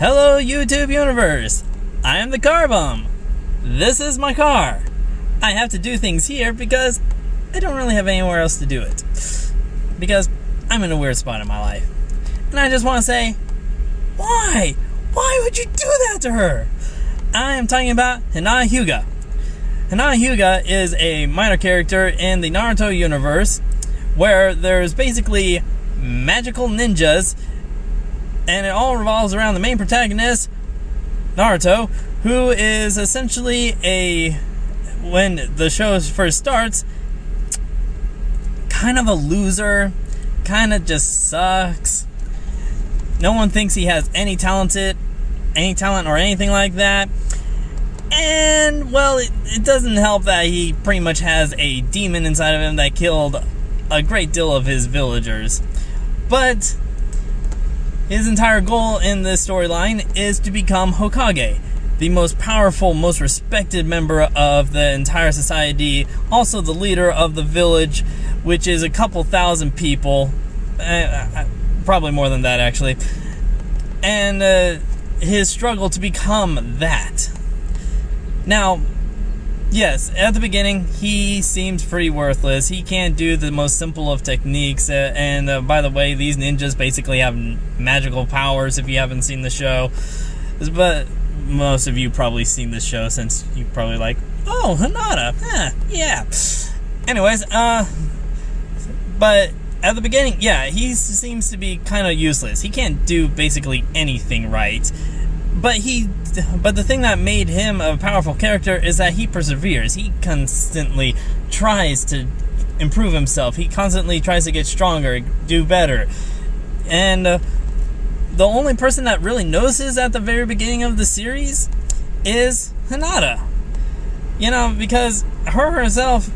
Hello YouTube universe, I am the car bum. This is my car. I have to do things here because I don't really have anywhere else to do it. Because I'm in a weird spot in my life. And I just want to say, why? Why would you do that to her? I am talking about Hinata Hyuga. Hinata Hyuga is a minor character in the Naruto universe where there's basically magical ninjas, and it all revolves around the main protagonist, Naruto, who is essentially when the show first starts, kind of a loser, kind of just sucks. No one thinks he has any talent or anything like that. And, well, it doesn't help that he pretty much has a demon inside of him that killed a great deal of his villagers. But his entire goal in this storyline is to become Hokage, the most powerful, most respected member of the entire society, also the leader of the village, which is a couple thousand people, probably more than that actually, and his struggle to become that. Now, yes, at the beginning, he seems pretty worthless. He can't do the most simple of techniques. And by the way, these ninjas basically have magical powers if you haven't seen the show. But most of you probably seen the show since you probably like, oh, Hinata, yeah. Anyways, but at the beginning, yeah, he seems to be kind of useless. He can't do basically anything right. But the thing that made him a powerful character is that he perseveres. He constantly tries to improve himself. He constantly tries to get stronger, do better. And the only person that really notices at the very beginning of the series is Hinata. You know, because her herself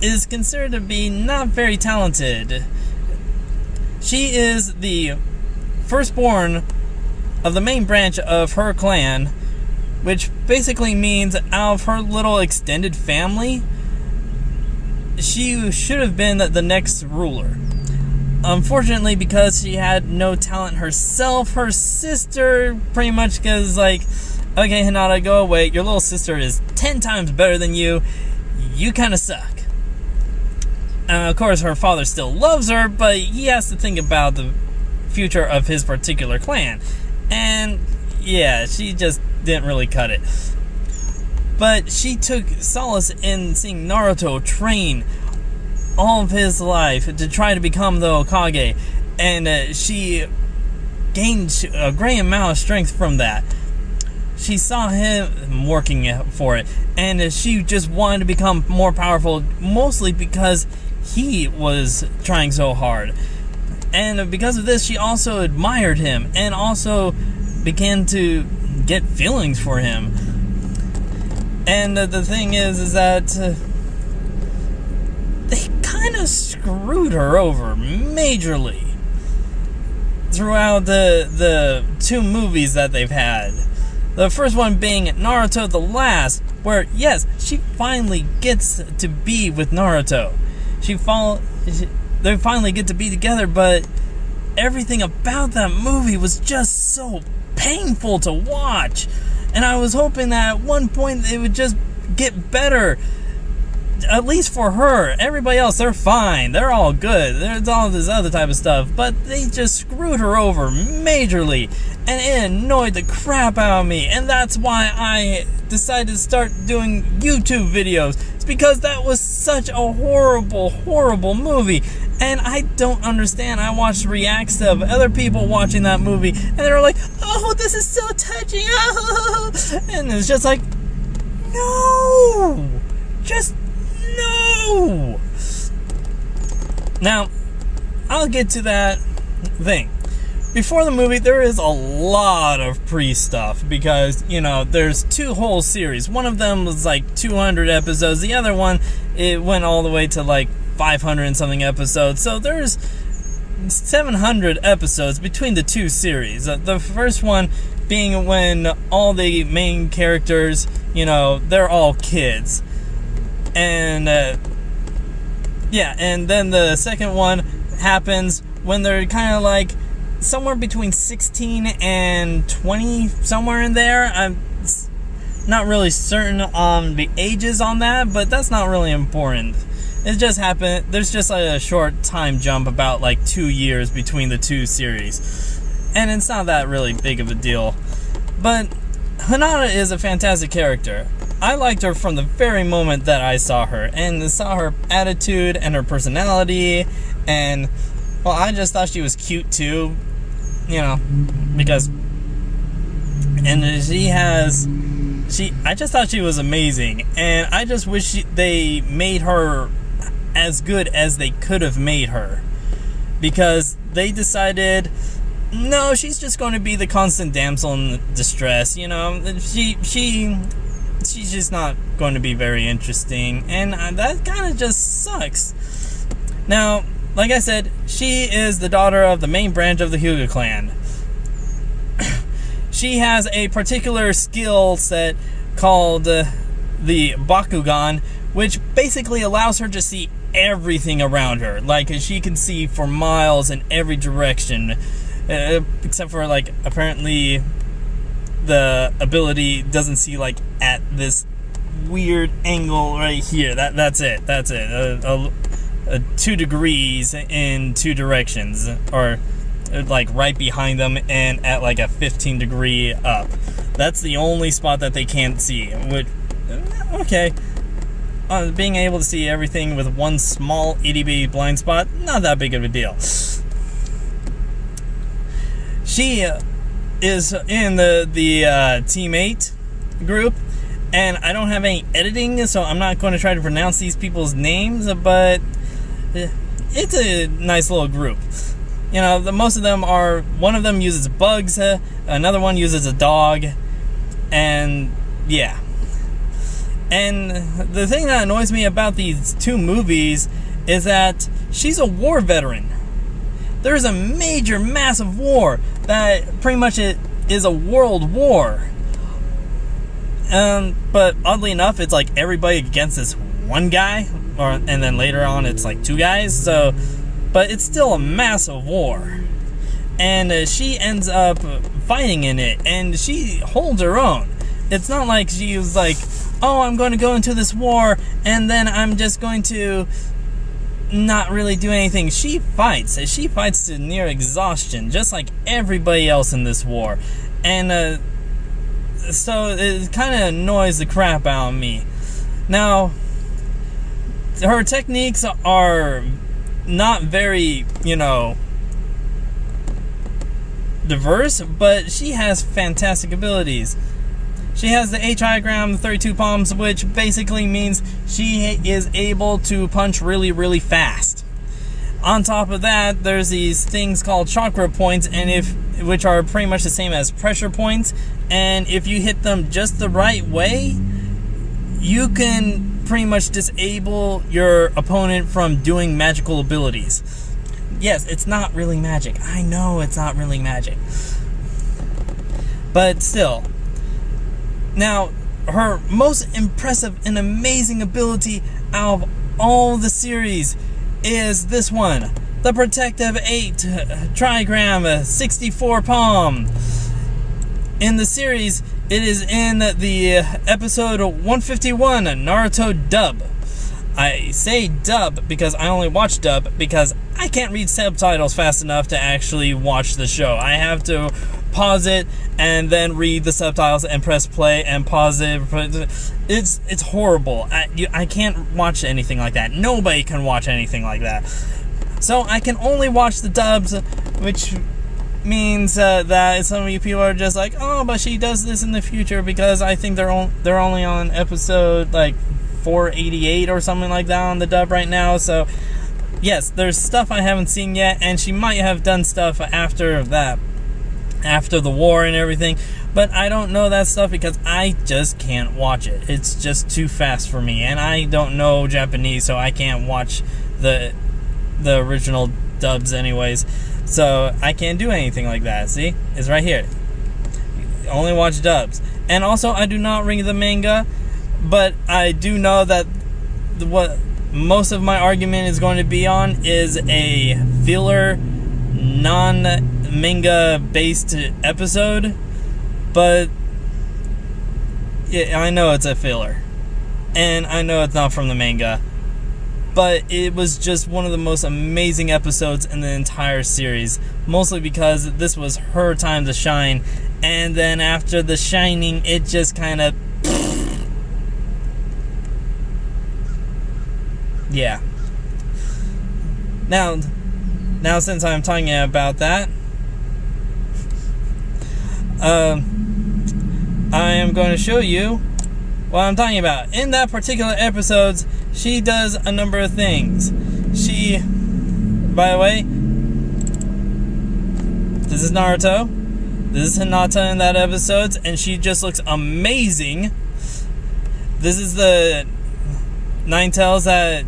is considered to be not very talented. She is the firstborn of the main branch of her clan, which basically means out of her little extended family, she should have been the next ruler. Unfortunately, because she had no talent herself, her sister pretty much goes like, okay, Hinata, go away. Your little sister is 10 times better than you. You kind of suck. And of course, her father still loves her, but he has to think about the future of his particular clan. And yeah, she just didn't really cut it. But she took solace in seeing Naruto train all of his life to try to become the Hokage. And she gained a great amount of strength from that. She saw him working for it. And she just wanted to become more powerful, mostly because he was trying so hard. And because of this, she also admired him and also began to get feelings for him. And the thing is that they kind of screwed her over majorly throughout the two movies that they've had. The first one being Naruto the Last, where, yes, she finally gets to be with Naruto. They finally get to be together, but everything about that movie was just so painful to watch. And I was hoping that at one point it would just get better. At least for her. Everybody else, they're fine. They're all good. There's all this other type of stuff. But they just screwed her over majorly. And it annoyed the crap out of me. And that's why I decided to start doing YouTube videos. It's because that was such a horrible, horrible movie. And I don't understand. I watched reacts of other people watching that movie. And they were like, oh, this is so touching. Oh. And it's just like, no. Just no! Now, I'll get to that thing. Before the movie, there is a lot of pre-stuff because, you know, there's two whole series. One of them was like 200 episodes. The other one, it went all the way to like 500 and something episodes. So there's 700 episodes between the two series. The first one being when all the main characters, you know, they're all kids. And, yeah, and then the second one happens when they're kind of like somewhere between 16 and 20, somewhere in there. I'm not really certain on the ages on that, but that's not really important. It just happened. There's just a short time jump, about like 2 years between the two series, and it's not that really big of a deal. But Hinata is a fantastic character. I liked her from the very moment that I saw her, and saw her attitude and her personality, and well, I just thought she was cute too, because, and I just thought she was amazing, and I just wish they made her as good as they could have made her, because they decided, no, she's just going to be the constant damsel in distress, she's just not going to be very interesting, and that kind of just sucks. Now, like I said, she is the daughter of the main branch of the Hyuga clan. She has a particular skill set called the Bakugan, which basically allows her to see everything around her. Like, she can see for miles in every direction, except for, like, apparently the ability doesn't see, like, at this weird angle right here. That's it. 2 degrees in 2 directions, or like right behind them, and at like a 15 degree up. That's the only spot that they can't see. Which, okay, being able to see everything with one small itty bitty blind spot, not that big of a deal. She is in the Team 8 group, and I don't have any editing, so I'm not going to try to pronounce these people's names, but it's a nice little group. Most of them are, one of them uses bugs, another one uses a dog, and yeah. And the thing that annoys me about these 2 movies is that she's a war veteran. There's a major, massive war that pretty much is a world war. But oddly enough, it's like everybody against this one guy, and then later on it's like 2 guys. So, but it's still a massive war, and she ends up fighting in it, and she holds her own. It's not like she was like, oh, I'm going to go into this war, and then I'm just going to not really do anything. She fights to near exhaustion, just like everybody else in this war. And so it kind of annoys the crap out of me. Now, her techniques are not very, diverse, but she has fantastic abilities. She has the H-Igram, the 32 palms, which basically means she is able to punch really, really fast. On top of that, there's these things called chakra points, which are pretty much the same as pressure points, and if you hit them just the right way, you can pretty much disable your opponent from doing magical abilities. Yes, it's not really magic. I know it's not really magic. But still. Now, her most impressive and amazing ability out of all the series is this one. The Protective 8 Trigram 64 Palm. In the series, it is in the episode 151, Naruto dub. I say dub because I only watch dub because I can't read subtitles fast enough to actually watch the show. I have to pause it and then read the subtitles and press play and pause it. It's horrible. I can't watch anything like that. Nobody can watch anything like that. So I can only watch the dubs, which means that some of you people are just like, oh, but she does this in the future, because I think they're only on episode like 488 or something like that on the dub right now. So yes, there's stuff I haven't seen yet, and she might have done stuff after that, after the war and everything, but I don't know that stuff because I just can't watch it. It's just too fast for me, and I don't know Japanese, so I can't watch the original dubs anyways. So I can't do anything like that. See? It's right here. Only watch dubs. And also, I do not read the manga, but I do know that what most of my argument is going to be on is a filler, non-manga manga-based episode, but yeah, I know it's a filler, and I know it's not from the manga, but it was just one of the most amazing episodes in the entire series, mostly because this was her time to shine, and then after the shining, it just kind of... yeah. Now since I'm talking about that, I am going to show you what I'm talking about. In that particular episode, she does a number of things. She, by the way, this is Naruto. This is Hinata in that episode, and she just looks amazing. This is the 9 tails that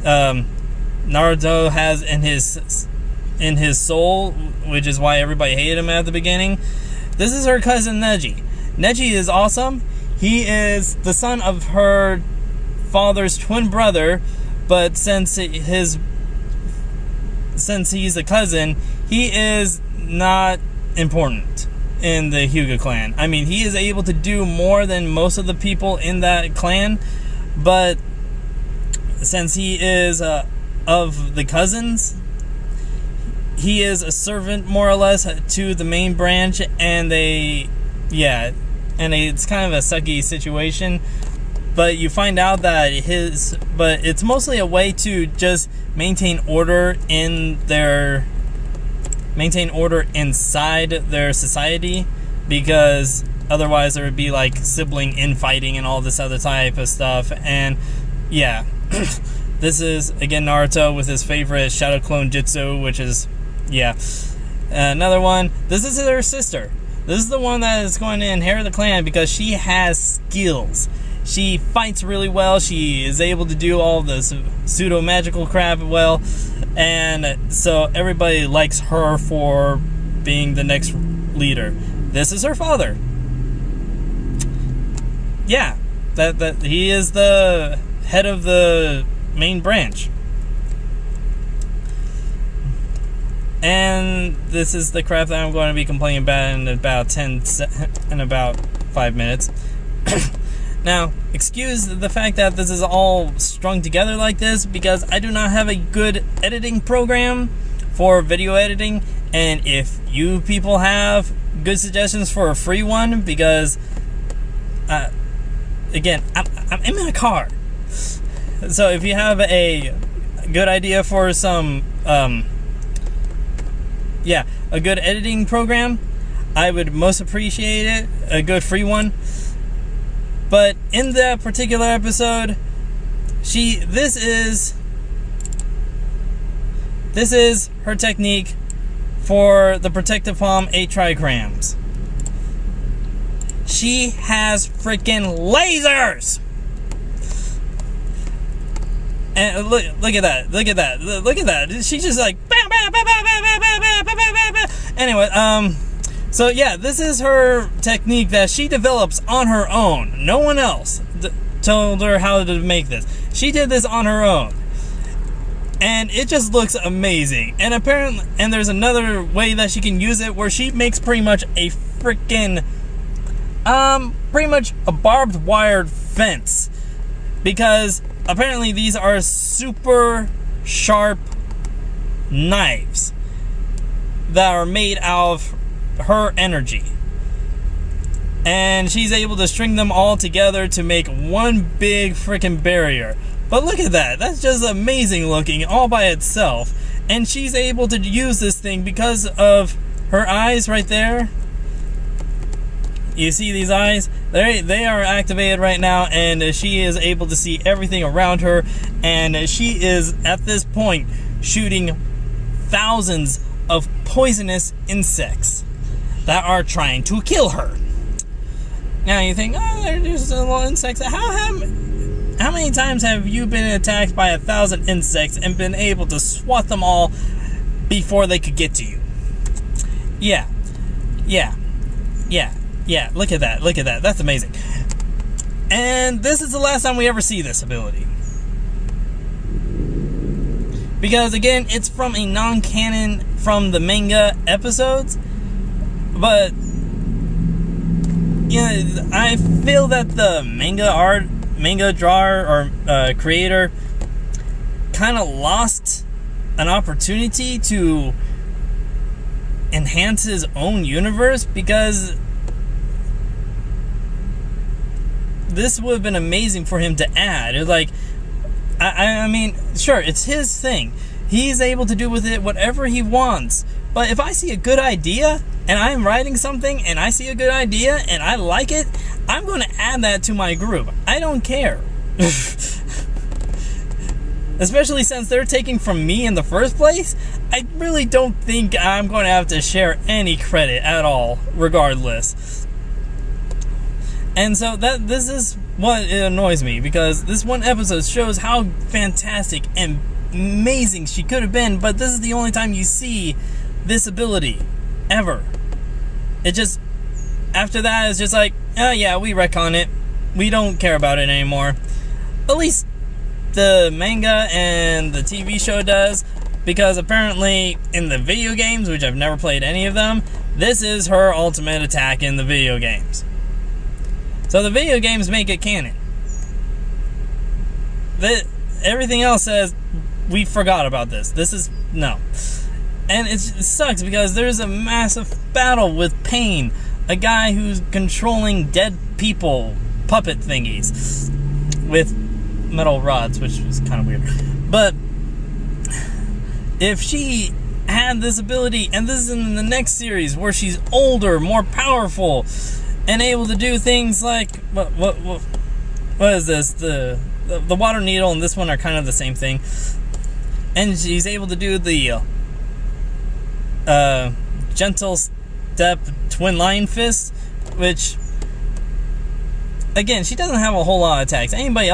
Naruto has in his soul, which is why everybody hated him at the beginning. This is her cousin Neji. Neji is awesome. He is the son of her father's twin brother, but since he's a cousin, he is not important in the Hyuga clan. I mean, he is able to do more than most of the people in that clan, but since he is of the cousins, he is a servant more or less to the main branch, and it's kind of a sucky situation. But you find out that but it's mostly a way to just maintain order inside their society, because otherwise there would be like sibling infighting and all this other type of stuff. And yeah, this is again Naruto with his favorite Shadow Clone Jutsu, which is another one. This is her sister. This is the one that is going to inherit the clan because she has skills. She fights really well. She is able to do all this pseudo magical crap well, and so everybody likes her for being the next leader. This is her father. Yeah, that he is the head of the main branch. And this is the crap that I'm going to be complaining about in about 5 minutes. Now, excuse the fact that this is all strung together like this, because I do not have a good editing program for video editing, and if you people have good suggestions for a free one, because again, I'm in my car, so if you have a good idea for some a good editing program, I would most appreciate it, a good free one. But in that particular episode, this is her technique for the protective palm 8 trigrams. She has freaking lasers! And look at that. Look at that. She's just like anyway, so yeah, this is her technique that she develops on her own. No one else told her how to make this. She did this on her own, and it just looks amazing. And apparently, and there's another way that she can use it, where she makes pretty much a freaking pretty much a barbed wire fence, because apparently these are super sharp knives that are made out of her energy, and she's able to string them all together to make one big freaking barrier. But look at that. That's just amazing looking all by itself. And she's able to use this thing because of her eyes right there. You see these eyes? They are activated right now, and she is able to see everything around her, and she is at this point shooting thousands of poisonous insects that are trying to kill her. Now you think, oh, they're just little insects. How many times have you been attacked by 1,000 insects and been able to swat them all before they could get to you? Yeah. Look at that. That's amazing. And this is the last time we ever see this ability, because again, it's from a non-canon from the manga episodes, but I feel that the manga drawer or creator kind of lost an opportunity to enhance his own universe, because this would have been amazing for him to add. It's like, I mean, sure, it's his thing. He's able to do with it whatever he wants. But if I see a good idea, and I'm writing something, and I see a good idea, and I like it, I'm going to add that to my group. I don't care. Especially since they're taking from me in the first place, I really don't think I'm going to have to share any credit at all, regardless. And so this is what annoys me, because this one episode shows how fantastic and amazing she could have been, but this is the only time you see this ability ever. It just, after that, it's just like, oh yeah, we retcon it. We don't care about it anymore. At least the manga and the TV show does, because apparently in the video games, which I've never played any of them, this is her ultimate attack in the video games. So the video games make it canon. Everything else says, we forgot about this. This is, no. And it sucks, because there's a massive battle with Pain, a guy who's controlling dead people, puppet thingies, with metal rods, which is kind of weird. But if she had this ability, and this is in the next series where she's older, more powerful, and able to do things like what is this? The water needle and this one are kind of the same thing, and she's able to do the gentle step twin lion fist, which, again, she doesn't have a whole lot of attacks. Anybody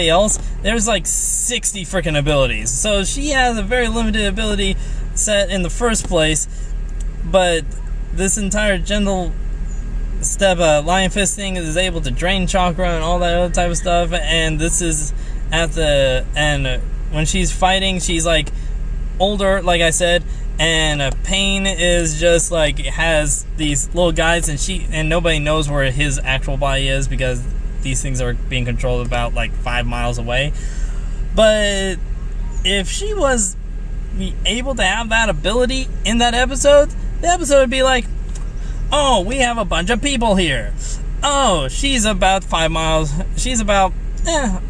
else, there's like 60 freaking abilities. So she has a very limited ability set in the first place, but this entire gentle step lion fist thing is able to drain chakra and all that other type of stuff. And this is when she's fighting, she's like older, like I said, and Pain is just like, has these little guys, and nobody knows where his actual body is, because these things are being controlled about like 5 miles away. But if she was able to have that ability in that episode, the episode would be like, oh, we have a bunch of people here. Oh, she's about 5 miles. She's about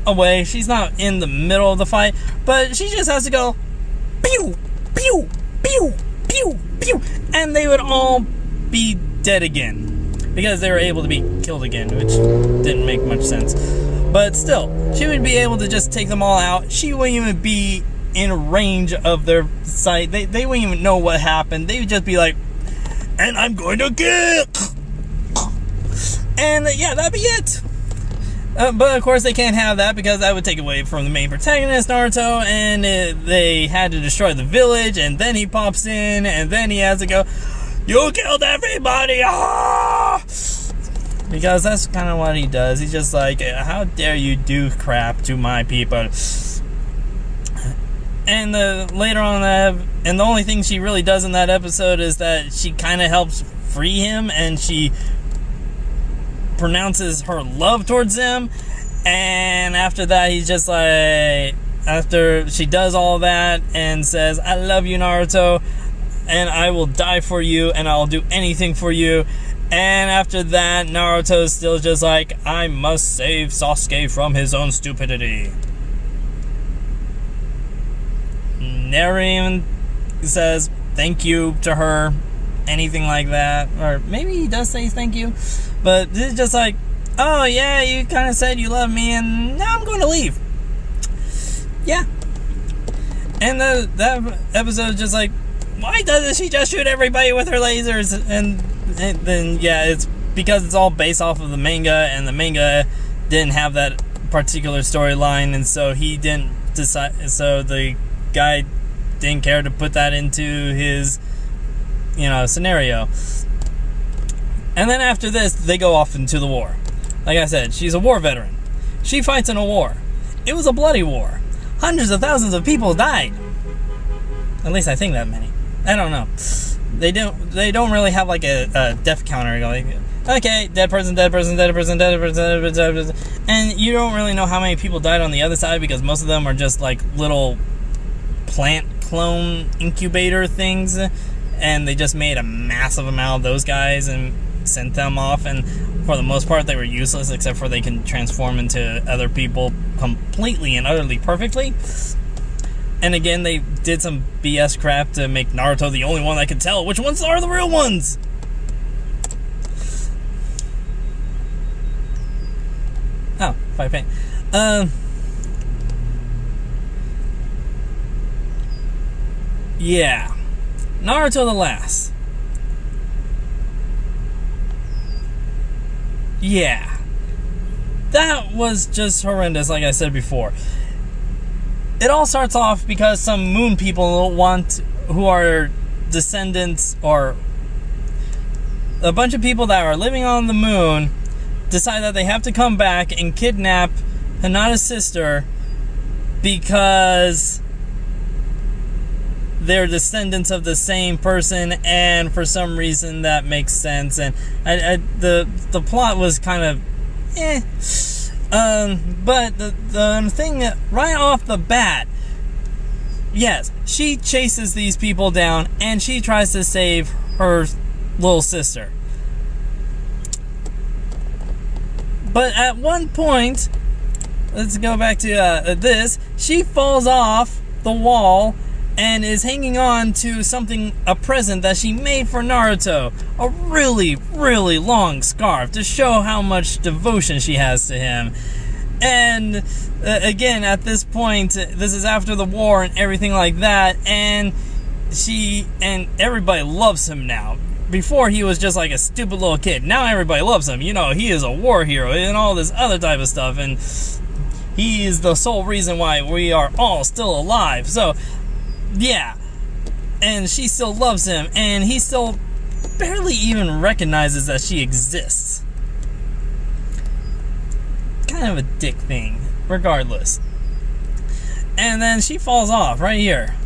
away. She's not in the middle of the fight, but she just has to go pew, pew, pew, pew, pew, and they would all be dead again, because they were able to be killed again, which didn't make much sense. But still, she would be able to just take them all out. She wouldn't even be in range of their sight. They wouldn't even know what happened. They would just be like, and I'm going to get, and yeah, that'd be it. But of course they can't have that, because that would take away from the main protagonist, Naruto, and they had to destroy the village, and then he pops in, and then he has to go, you killed everybody! Ah! Because that's kind of what he does. He's just like, how dare you do crap to my people? And later on, and the only thing she really does in that episode is that she kind of helps free him, and she pronounces her love towards him. And after that, he's just like, after she does all that and says, I love you, Naruto, and I will die for you, and I'll do anything for you. And after that, Naruto's still just like, I must save Sasuke from his own stupidity. Never even says thank you to her, anything like that. Or maybe he does say thank you, but this is just like, oh yeah, you kind of said you love me, and now I'm going to leave. Yeah. And that episode is just like, why doesn't she just shoot everybody with her lasers? And then, yeah, it's because it's all based off of the manga, and the manga didn't have that particular storyline, and so he didn't decide, so the guy didn't care to put that into his, scenario. And then after this, they go off into the war. Like I said, she's a war veteran. She fights in a war. It was a bloody war. Hundreds of thousands of people died. At least I think that many. I don't know. They don't really have like a death counter. Like, okay, dead person, dead person, dead person, dead person, dead person, dead person. And you don't really know how many people died on the other side because most of them are just like little plant clone incubator things, and they just made a massive amount of those guys and sent them off, and for the most part they were useless except for they can transform into other people completely and utterly perfectly. And again, they did some BS crap to make Naruto the only one that can tell which ones are the real ones. Oh, 5 paint. Yeah. Naruto the Last. Yeah. That was just horrendous, like I said before. It all starts off because some moon people who are descendants, or a bunch of people that are living on the moon decide that they have to come back and kidnap Hinata's sister because they're descendants of the same person, and for some reason that makes sense. And the plot was kind of but the thing right off the bat, yes, she chases these people down and she tries to save her little sister. But at one point, let's go back to this, she falls off the wall and is hanging on to something, a present that she made for Naruto. A really, really long scarf to show how much devotion she has to him. And again, at this point, this is after the war and everything like that, and everybody loves him now. Before, he was just like a stupid little kid. Now everybody loves him. You know, he is a war hero and all this other type of stuff, and he is the sole reason why we are all still alive. So yeah, and she still loves him, and he still barely even recognizes that she exists. Kind of a dick thing, regardless. And then she falls off right here.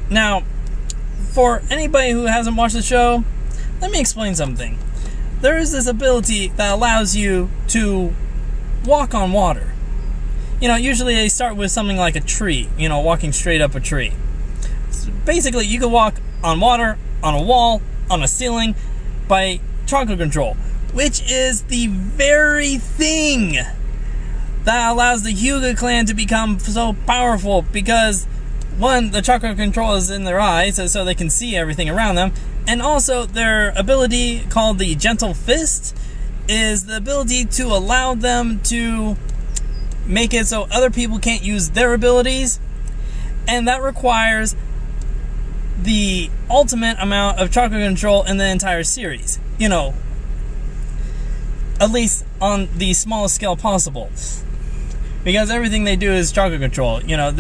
Now, for anybody who hasn't watched the show, let me explain something. There is this ability that allows you to walk on water. You know, usually they start with something like a tree, you know, walking straight up a tree. Basically, you can walk on water, on a wall, on a ceiling, by chakra control, which is the very thing that allows the Hyuga clan to become so powerful, because one, the chakra control is in their eyes, so they can see everything around them, and also their ability called the Gentle Fist is the ability to allow them to make it so other people can't use their abilities, and that requires the ultimate amount of chakra control in the entire series. You know, at least on the smallest scale possible. Because everything they do is chakra control. You know,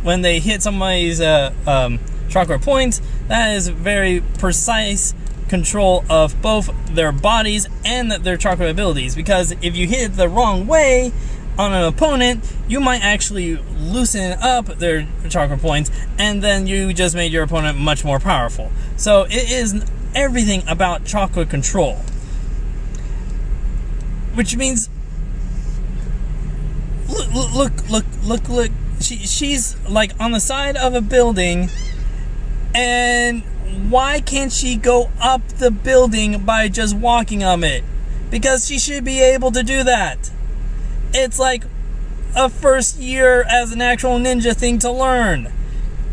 when they hit somebody's chakra points, that is very precise control of both their bodies and their chakra abilities. Because if you hit it the wrong way on an opponent, you might actually loosen up their chakra points, and then you just made your opponent much more powerful. So it is everything about chakra control, which means look. She's like on the side of a building, and why can't she go up the building by just walking on it? Because she should be able to do that. It's like a first year as an actual ninja thing to learn.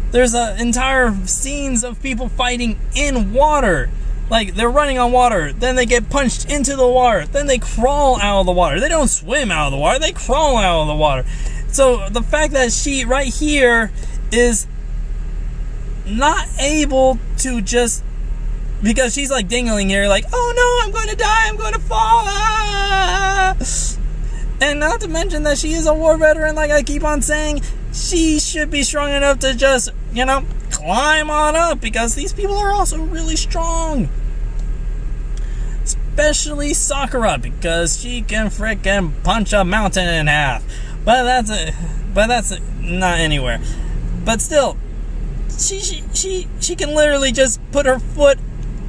There's entire scenes of people fighting in water. Like, they're running on water, then they get punched into the water, then they crawl out of the water. They don't swim out of the water, they crawl out of the water. So the fact that she right here is not able to just, because she's like dingling here, like, oh no, I'm going to die, I'm going to fall. Ah! And not to mention that she is a war veteran, like I keep on saying. She should be strong enough to just, you know, climb on up, because these people are also really strong. Especially Sakura, because she can frickin' punch a mountain in half. But that's not anywhere. But still, she can literally just put her foot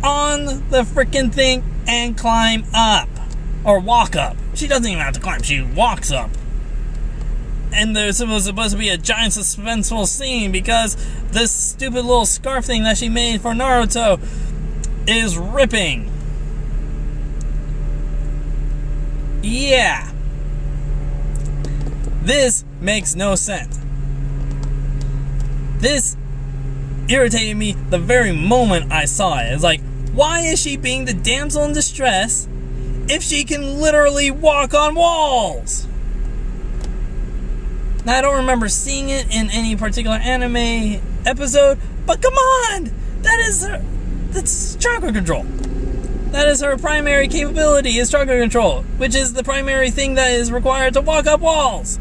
on the freaking thing and climb up. Or walk up. She doesn't even have to climb, she walks up. And there's supposed to be a giant suspenseful scene because this stupid little scarf thing that she made for Naruto is ripping. Yeah. This makes no sense. This irritated me the very moment I saw it. It's like, why is she being the damsel in distress if she can literally walk on walls? Now, I don't remember seeing it in any particular anime episode, but come on! That's chakra control. That is her primary capability, is chakra control, which is the primary thing that is required to walk up walls.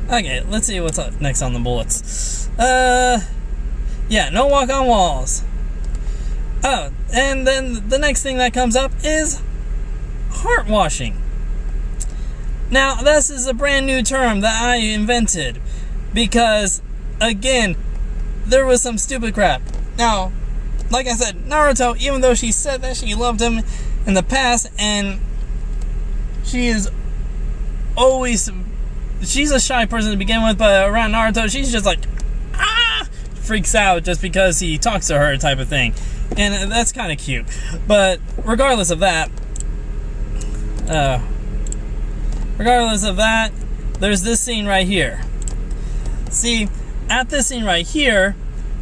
Okay, let's see what's up next on the bullets. Yeah, no walk on walls. Oh, and then the next thing that comes up is heart washing. Now, this is a brand new term that I invented because, again, there was some stupid crap. Now, like I said, Naruto, even though she said that she loved him in the past, and she is always, she's a shy person to begin with, but around Naruto, she's just like, freaks out just because he talks to her type of thing. And that's kind of cute. But regardless of that, there's this scene right here. See, at this scene right here,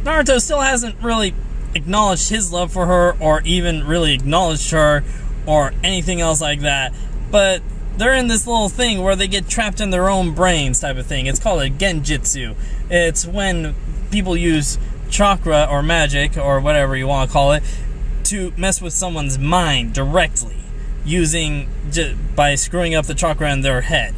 Naruto still hasn't really acknowledged his love for her, or even really acknowledged her, or anything else like that. But they're in this little thing where they get trapped in their own brains type of thing. It's called a genjutsu. It's when people use chakra or magic or whatever you want to call it to mess with someone's mind directly, by screwing up the chakra in their head.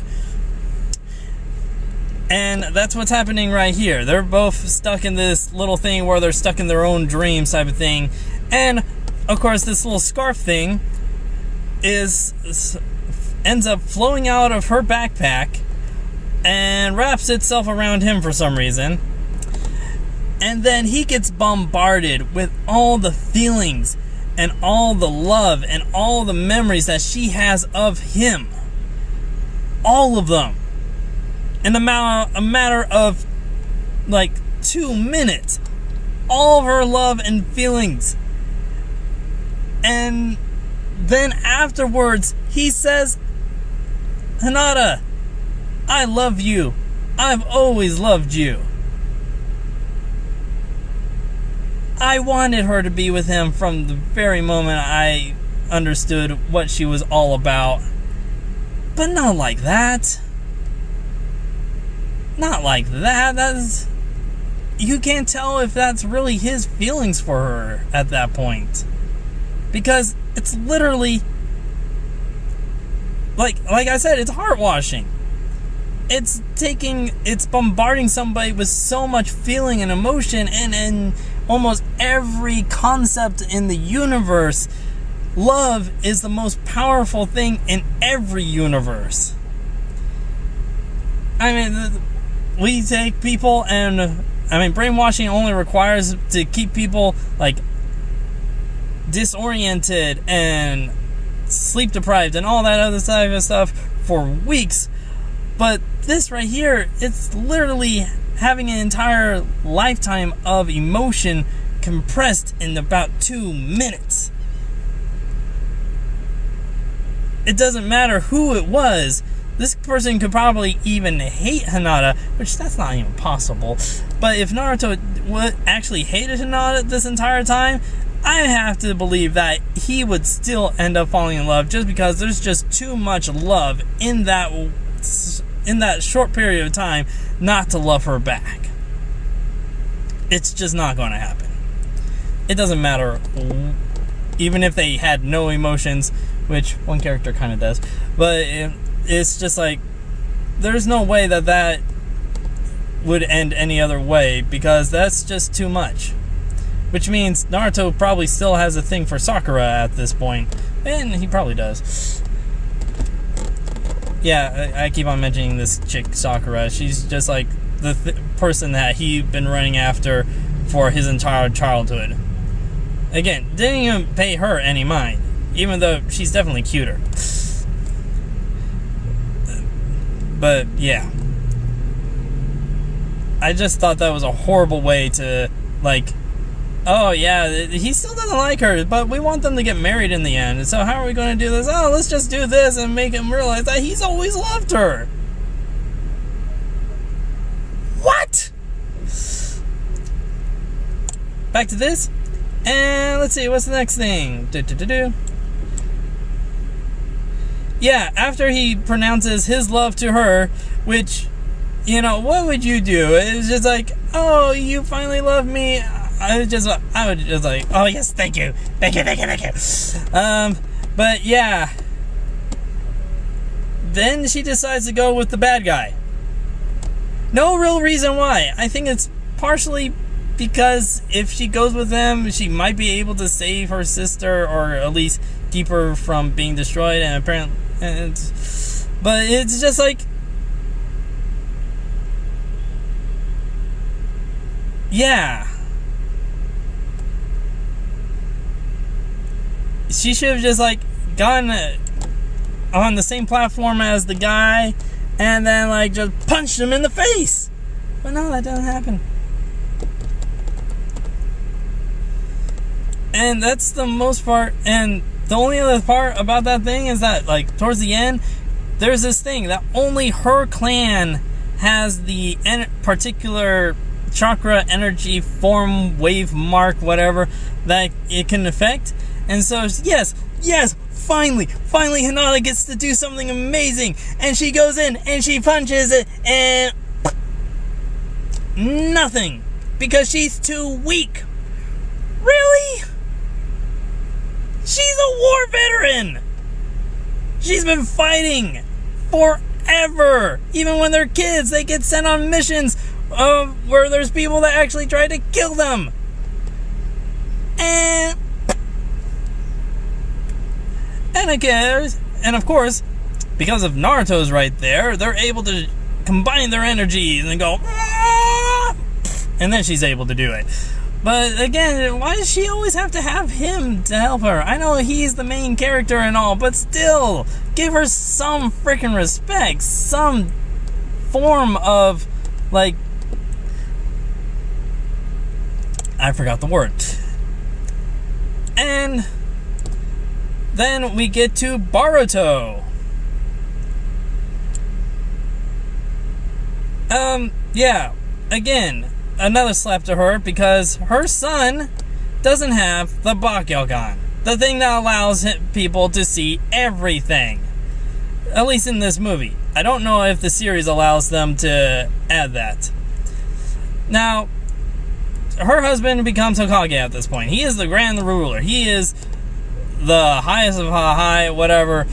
And that's what's happening right here. They're both stuck in this little thing where they're stuck in their own dreams type of thing. And of course, this little scarf thing ends up flowing out of her backpack and wraps itself around him for some reason. And then he gets bombarded with all the feelings and all the love and all the memories that she has of him. All of them. In a matter of like 2 minutes. All of her love and feelings. And then afterwards, he says, Hinata, I love you. I've always loved you. I wanted her to be with him from the very moment I understood what she was all about. But not like that. Not like that. You can't tell if that's really his feelings for her at that point. Because it's literally, like I said, it's heart-washing. It's bombarding somebody with so much feeling and emotion, and almost every concept in the universe. Love is the most powerful thing in every universe. I mean, we take people and, brainwashing only requires to keep people, like, disoriented and sleep deprived and all that other type of stuff for weeks. But this right here, it's literally having an entire lifetime of emotion compressed in about 2 minutes. It doesn't matter who it was. This person could probably even hate Hinata, which that's not even possible. But if Naruto actually hated Hinata this entire time, I have to believe that he would still end up falling in love, just because there's just too much love in that short period of time not to love her back. It's just not going to happen. It doesn't matter, even if they had no emotions, which one character kind of does, but it's just like, there's no way that would end any other way, because that's just too much. Which means Naruto probably still has a thing for Sakura at this point, and he probably does. Yeah, I keep on mentioning this chick, Sakura. She's just like the person that he'd been running after for his entire childhood. Again, didn't even pay her any mind, even though she's definitely cuter. But yeah, I just thought that was a horrible way to, like, oh yeah, he still doesn't like her, but we want them to get married in the end, so how are we going to do this? Oh, let's just do this and make him realize that he's always loved her. What? Back to this, and let's see, what's the next thing? Yeah, after he pronounces his love to her, which, you know, what would you do? It's just like, oh, you finally love me. I would just like, oh yes, thank you. But yeah, then she decides to go with the bad guy. No real reason why. I think it's partially because if she goes with him, she might be able to save her sister, or at least keep her from being destroyed. And apparently, but it's just like, yeah, she should have just like gone on the same platform as the guy and then like just punched him in the face. But no, that doesn't happen. And that's the most part. And the only other part about that thing is that, like, towards the end, there's this thing that only her clan has the particular chakra energy form, wave mark, whatever, that it can affect. And so, yes, finally Hinata gets to do something amazing. And she goes in and she punches it and nothing. Because she's too weak. Really? She's a war veteran. She's been fighting forever. Even when they're kids, they get sent on missions where there's people that actually try to kill them. And again, and of course, because of Naruto's right there, they're able to combine their energies and go, "Aah!" And then she's able to do it. But again, why does she always have to have him to help her? I know he's the main character and all, but still, give her some freaking respect, some form of, like, I forgot the word. And then we get to Boruto. Yeah, again, another slap to her, because her son doesn't have the Bakugan, the thing that allows people to see everything. At least in this movie. I don't know if the series allows them to add that. Now, her husband becomes Hokage at this point. He is the Grand Ruler. He is the highest of high, whatever.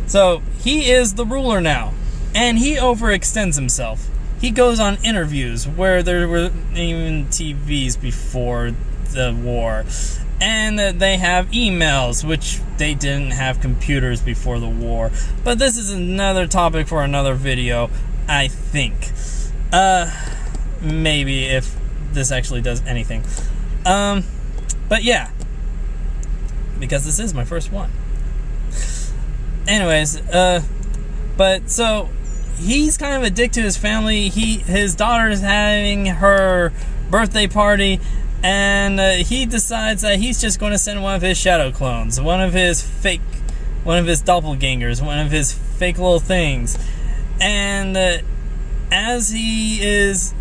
So, he is the ruler now. And he overextends himself. He goes on interviews where there were even TVs before the war. And they have emails, which they didn't have computers before the war. But this is another topic for another video, I think. Maybe, if this actually does anything. But yeah. Because this is my first one. Anyways, but so he's kind of a dick to his family. His daughter is having her birthday party, and he decides that he's just going to send one of his shadow clones, one of his doppelgangers, one of his fake little things. And as he is,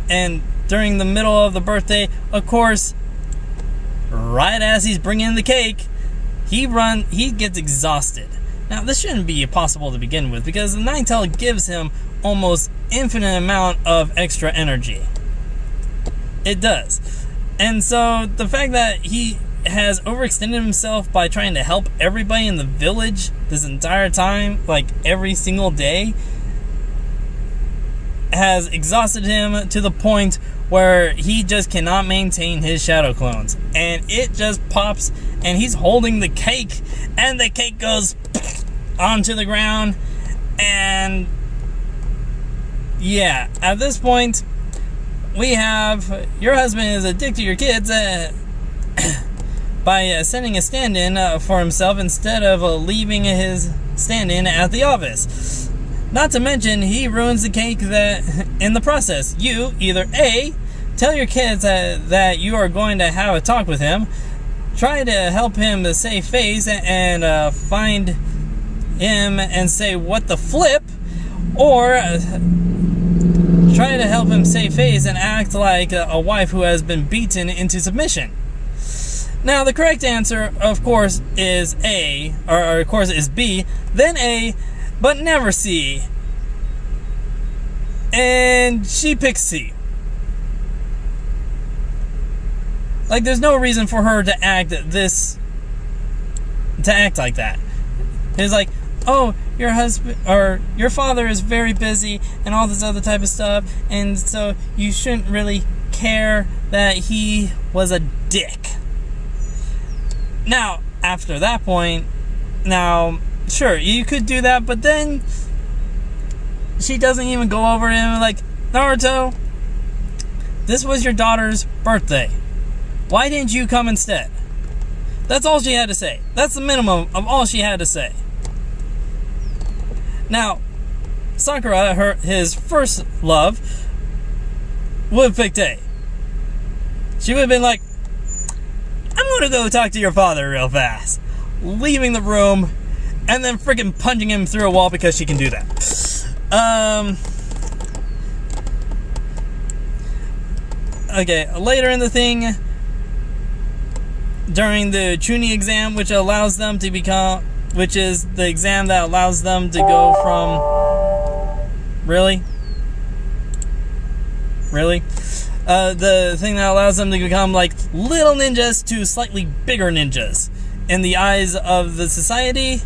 and during the middle of the birthday, of course, right as he's bringing the cake, he gets exhausted. Now, this shouldn't be possible to begin with, because the Nine-Tail gives him almost infinite amount of extra energy. It does. And so, the fact that he has overextended himself by trying to help everybody in the village this entire time, like every single day, has exhausted him to the point where he just cannot maintain his shadow clones. And it just pops, and he's holding the cake, and the cake goes onto the ground, and yeah, at this point, we have your husband is a dick to your kids by sending a stand-in for himself instead of leaving his stand-in at the office. Not to mention, he ruins the cake that in the process. You either A, tell your kids that you are going to have a talk with him, try to help him save face and find him and say what the flip, or try to help him save face and act like a wife who has been beaten into submission. Now, the correct answer, of course, is A, or of course is B, then A, but never C. And she picks C. Like, there's no reason for her to act like that. It's like, oh, your husband or your father is very busy and all this other type of stuff, and so you shouldn't really care that he was a dick. Now, after that point, now, sure, you could do that, but then she doesn't even go over him like, Naruto, this was your daughter's birthday. Why didn't you come instead? That's all she had to say. That's the minimum of all she had to say. Now, Sakura, his first love, would have picked A. She would have been like, I'm gonna go talk to your father real fast. Leaving the room, and then freaking punching him through a wall because she can do that. Okay, later in the thing, during the Chunin exam, which is the exam that allows them to go from... Really? The thing that allows them to become like little ninjas to slightly bigger ninjas in the eyes of the society.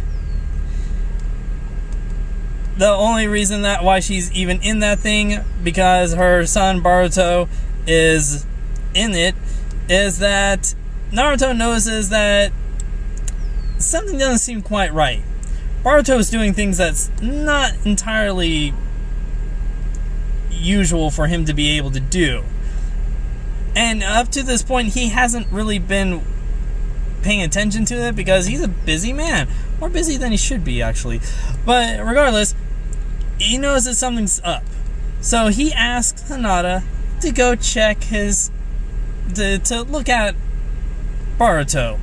The only reason why she's even in that thing, because her son Boruto is in it, is that Naruto notices that something doesn't seem quite right. Boruto is doing things that's not entirely usual for him to be able to do. And up to this point, he hasn't really been paying attention to it because he's a busy man. More busy than he should be, actually. But regardless, he knows that something's up. So he asks Hinata to go check to look at Boruto.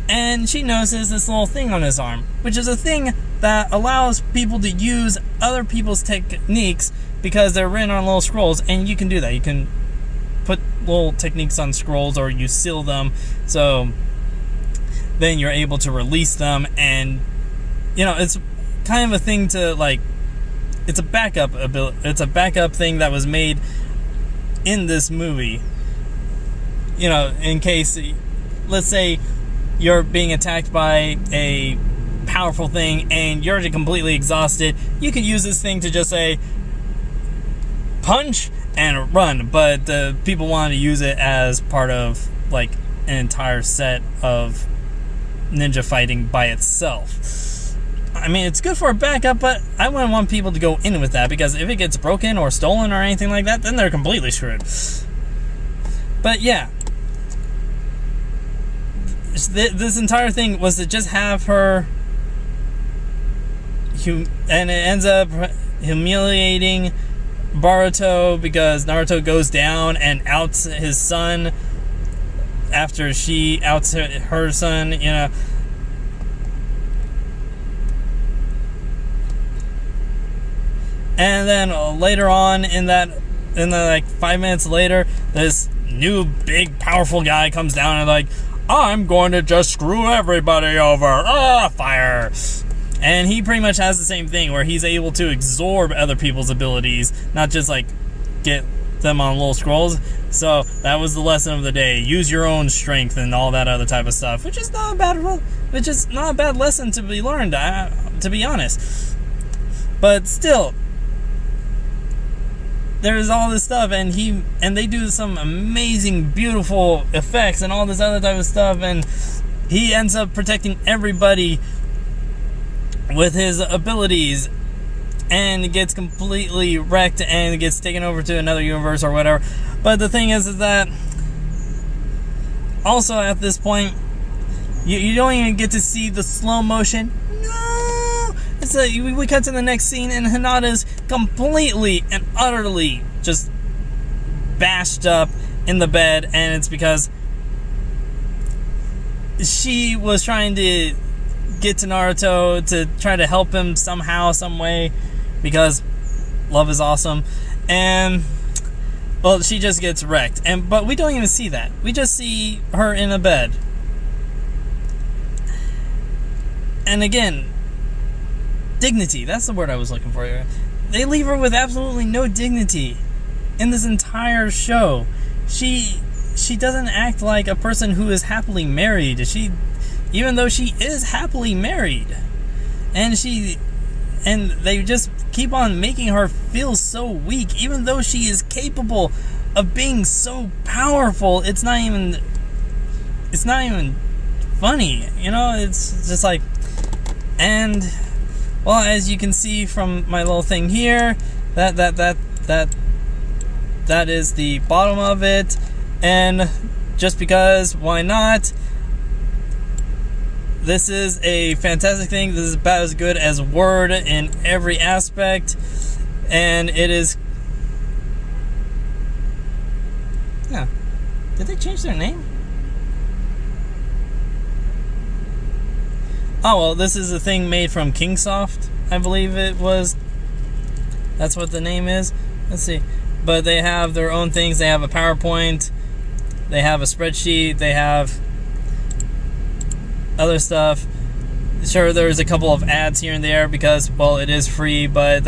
And she notices this little thing on his arm, which is a thing that allows people to use other people's techniques because they're written on little scrolls, and you can do that. You can put little techniques on scrolls, or you seal them, so then you're able to release them. And it's kind of a thing to like. It's a backup thing that was made in this movie. In case, let's say, you're being attacked by a powerful thing and you're completely exhausted, you can use this thing to just say punch and run. But people want to use it as part of like an entire set of ninja fighting by itself. I mean, it's good for a backup, but I wouldn't want people to go in with that, because if it gets broken or stolen or anything like that, then they're completely screwed. But yeah, this entire thing was to just have her, and it ends up humiliating Boruto because Naruto goes down and outs his son after she outs her son, And then later on in like 5 minutes later, this new big powerful guy comes down and like, I'm going to just screw everybody over. Fire. And he pretty much has the same thing where he's able to absorb other people's abilities, not just like get them on little scrolls. So that was the lesson of the day. Use your own strength and all that other type of stuff, which is not a bad lesson to be learned, to be honest. But still, there's all this stuff, and they do some amazing, beautiful effects and all this other type of stuff, and he ends up protecting everybody with his abilities. and it gets completely wrecked and it gets taken over to another universe or whatever. But the thing is that also at this point, you don't even get to see the slow motion. No! We cut to the next scene and Hinata's completely and utterly just bashed up in the bed, and it's because she was trying to get to Naruto to try to help him somehow, some way, because love is awesome, and well, she just gets wrecked. But we don't even see that. We just see her in a bed. And again, dignity, that's the word I was looking for. They leave her with absolutely no dignity in this entire show. She doesn't act like a person who is happily married. Even though she is happily married. And they just keep on making her feel so weak, even though she is capable of being so powerful. It's not even funny, you know. It's just like, and well, as you can see from my little thing here, that is the bottom of it. And just because, why not? This is a fantastic thing. This is about as good as Word in every aspect. And it is... Yeah. Did they change their name? Oh, well, this is a thing made from Kingsoft, I believe it was. That's what the name is. Let's see. But they have their own things. They have a PowerPoint. They have a spreadsheet. They have other stuff. Sure, there's a couple of ads here and there because, well, it is free, but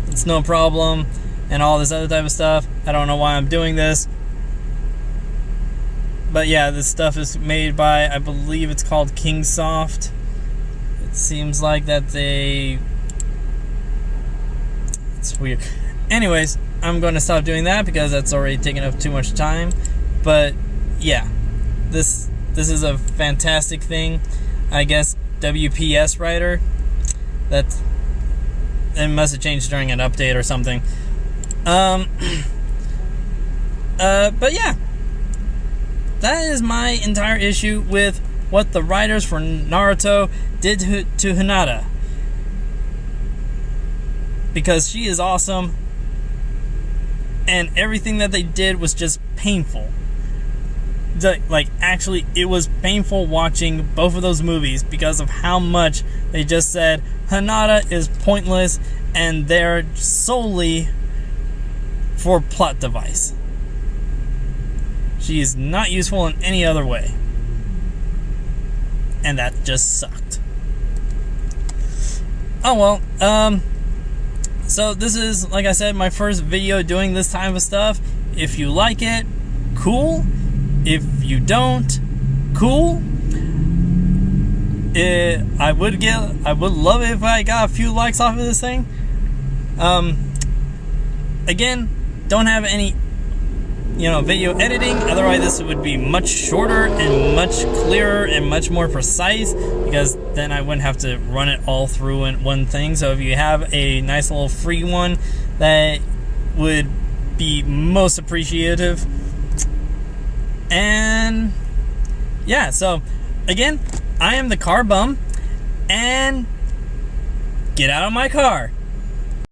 it's no problem. And all this other type of stuff. I don't know why I'm doing this. But yeah, this stuff is made by, I believe it's called Kingsoft. It seems like that it's weird. Anyways, I'm going to stop doing that because that's already taken up too much time. But yeah, this is a fantastic thing. I guess WPS writer. It must have changed during an update or something. But yeah, that is my entire issue with what the writers for Naruto did to Hinata. Because she is awesome, and everything that they did was just painful. Like, actually, it was painful watching both of those movies because of how much they just said Hinata is pointless and they're solely for plot device. She is not useful in any other way. And that just sucked. Oh well, so this is, like I said, my first video doing this type of stuff. If you like it, cool. If you don't, cool. I would love it if I got a few likes off of this thing. Again, don't have any video editing, otherwise this would be much shorter and much clearer and much more precise, because then I wouldn't have to run it all through in one thing. So if you have a nice little free one, that would be most appreciative. And yeah, so again, I am the car bum, and get out of my car.